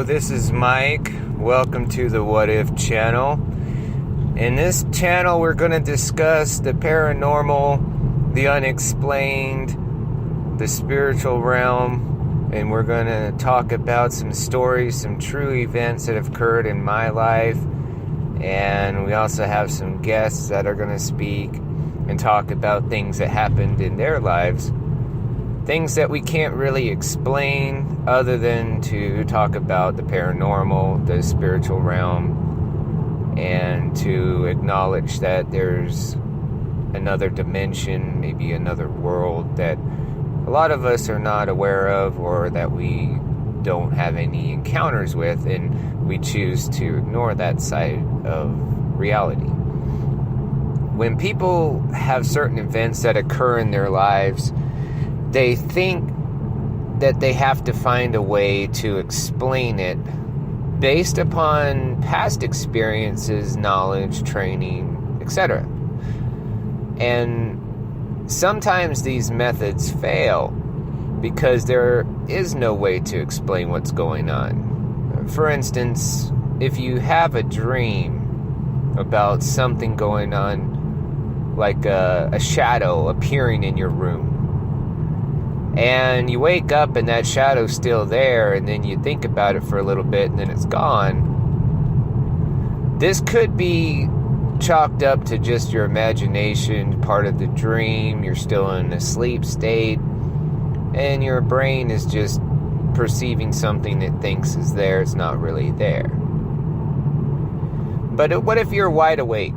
this is Mike. Welcome to the What If channel. In this channel, we're going to discuss the paranormal, the unexplained, the spiritual realm, and we're going to talk about some stories, some true events that have occurred in my life. And we also have some guests that are going to speak and talk about things that happened in their lives. Things that we can't really explain other than to talk about the paranormal, the spiritual realm, and to acknowledge that there's another dimension, maybe another world that a lot of us are not aware of or that we don't have any encounters with, and we choose to ignore that side of reality. When people have certain events that occur in their lives, they think that they have to find a way to explain it based upon past experiences, knowledge, training, etc. And sometimes these methods fail because there is no way to explain what's going on. For instance, if you have a dream about something going on, like a shadow appearing in your room, and you wake up and that shadow's still there, and then you think about it for a little bit and then it's gone. This could be chalked up to just your imagination, part of the dream. You're still in a sleep state, and your brain is just perceiving something it thinks is there. It's not really there. But what if you're wide awake?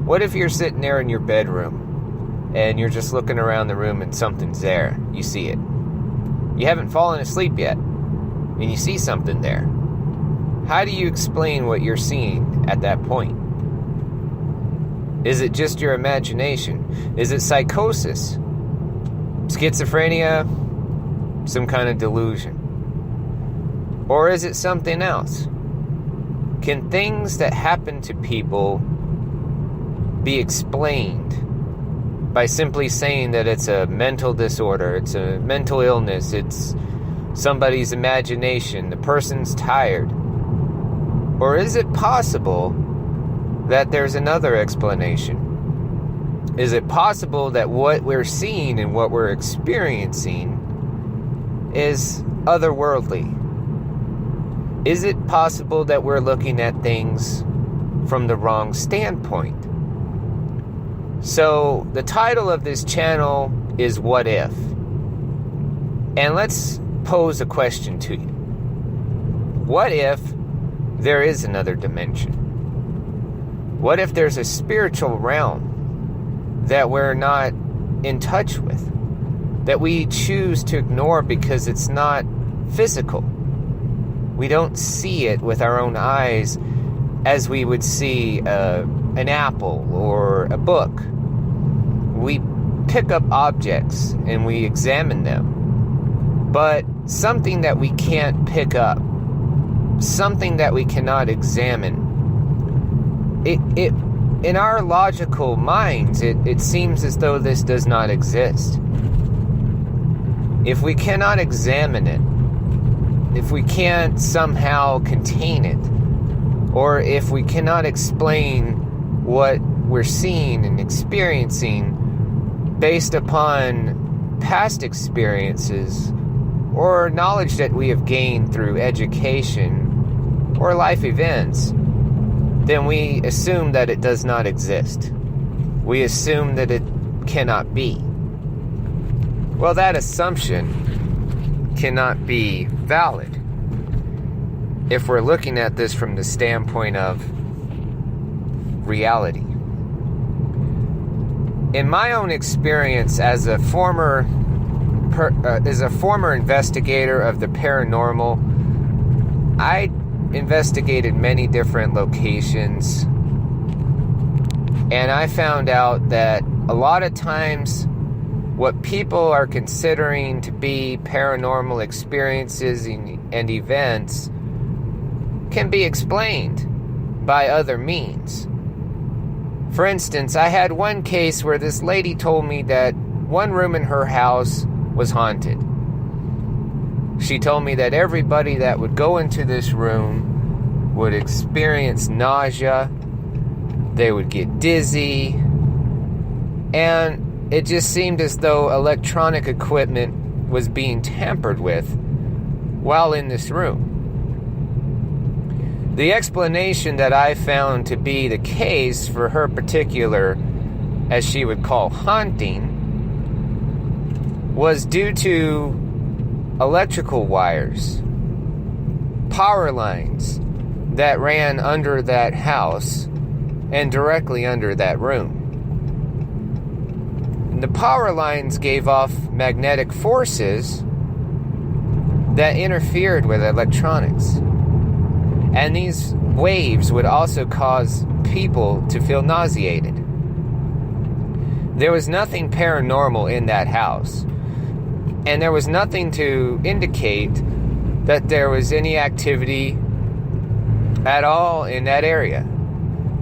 What if you're sitting there in your bedroom and you're just looking around the room and something's there? You see it. You haven't fallen asleep yet, and you see something there. How do you explain what you're seeing at that point? Is it just your imagination? Is it psychosis? Schizophrenia? Some kind of delusion? Or is it something else? Can things that happen to people be explained by simply saying that it's a mental disorder, it's a mental illness, it's somebody's imagination, the person's tired? Or is it possible that there's another explanation? Is it possible that what we're seeing and what we're experiencing is otherworldly? Is it possible that we're looking at things from the wrong standpoint? So, the title of this channel is What If? And let's pose a question to you. What if there is another dimension? What if there's a spiritual realm that we're not in touch with, that we choose to ignore because it's not physical? We don't see it with our own eyes as we would see an apple or a book. We pick up objects and we examine them. But something that we can't pick up, something that we cannot examine, it in our logical minds, it seems as though this does not exist. If we cannot examine it, if we can't somehow contain it, or if we cannot explain what we're seeing and experiencing based upon past experiences or knowledge that we have gained through education or life events, then we assume that it does not exist. We assume that it cannot be. Well, that assumption cannot be valid if we're looking at this from the standpoint of reality. In my own experience as a former investigator of the paranormal, I investigated many different locations, and I found out that a lot of times what people are considering to be paranormal experiences and events can be explained by other means. For instance, I had one case where this lady told me that one room in her house was haunted. She told me that everybody that would go into this room would experience nausea, they would get dizzy, and it just seemed as though electronic equipment was being tampered with while in this room. The explanation that I found to be the case for her particular, as she would call, haunting, was due to electrical wires, power lines that ran under that house and directly under that room. And the power lines gave off magnetic forces that interfered with electronics. And these waves would also cause people to feel nauseated. There was nothing paranormal in that house. And there was nothing to indicate that there was any activity at all in that area,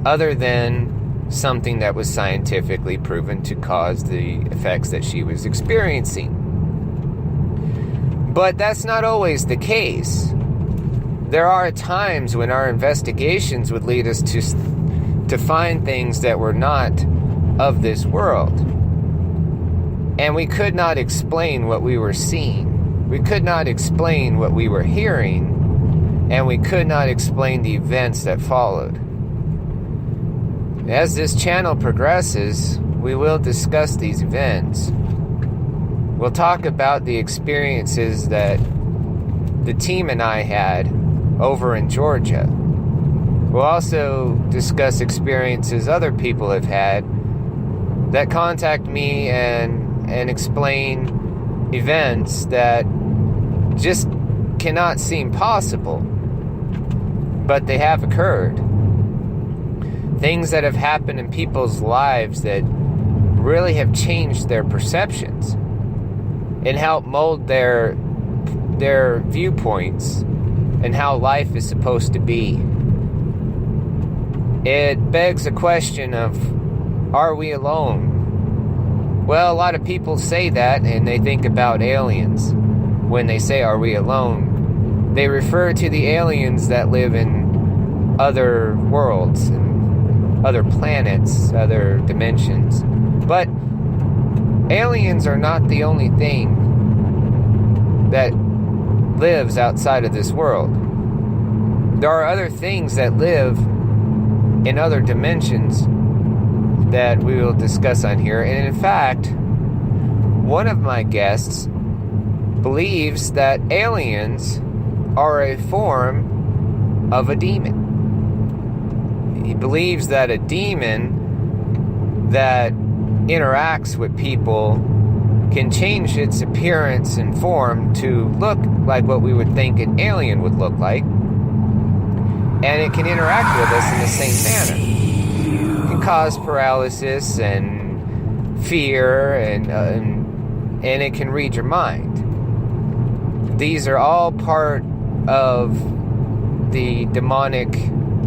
other than something that was scientifically proven to cause the effects that she was experiencing. But that's not always the case. There are times when our investigations would lead us to find things that were not of this world. And we could not explain what we were seeing. We could not explain what we were hearing. And we could not explain the events that followed. As this channel progresses, we will discuss these events. We'll talk about the experiences that the team and I had over in Georgia. We'll also discuss experiences other people have had that contact me and explain events that just cannot seem possible, but they have occurred. Things that have happened in people's lives that really have changed their perceptions and help mold their viewpoints and how life is supposed to be. It begs a question of, are we alone? Well, a lot of people say that, and they think about aliens. When they say, are we alone? They refer to the aliens that live in other worlds, and other planets, other dimensions. But aliens are not the only thing that lives outside of this world. There are other things that live in other dimensions that we will discuss on here. And in fact, one of my guests believes that aliens are a form of a demon. He believes that a demon that interacts with people can change its appearance and form to look like what we would think an alien would look like. And it can interact with us in the same manner. It can cause paralysis and fear, and it can read your mind. These are all part of the demonic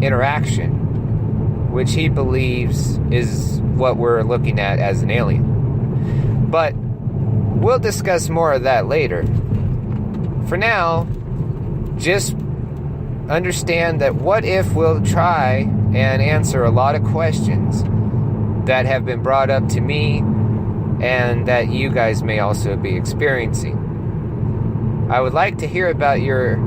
interaction, which he believes is what we're looking at as an alien. But we'll discuss more of that later. For now, just understand that What If will try and answer a lot of questions that have been brought up to me and that you guys may also be experiencing. I would like to hear about your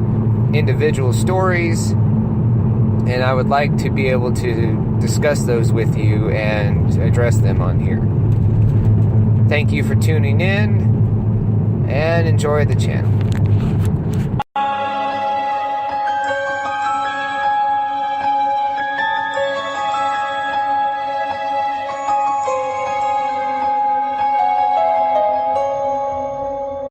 individual stories, and I would like to be able to discuss those with you and address them on here. Thank you for tuning in, and enjoy the channel.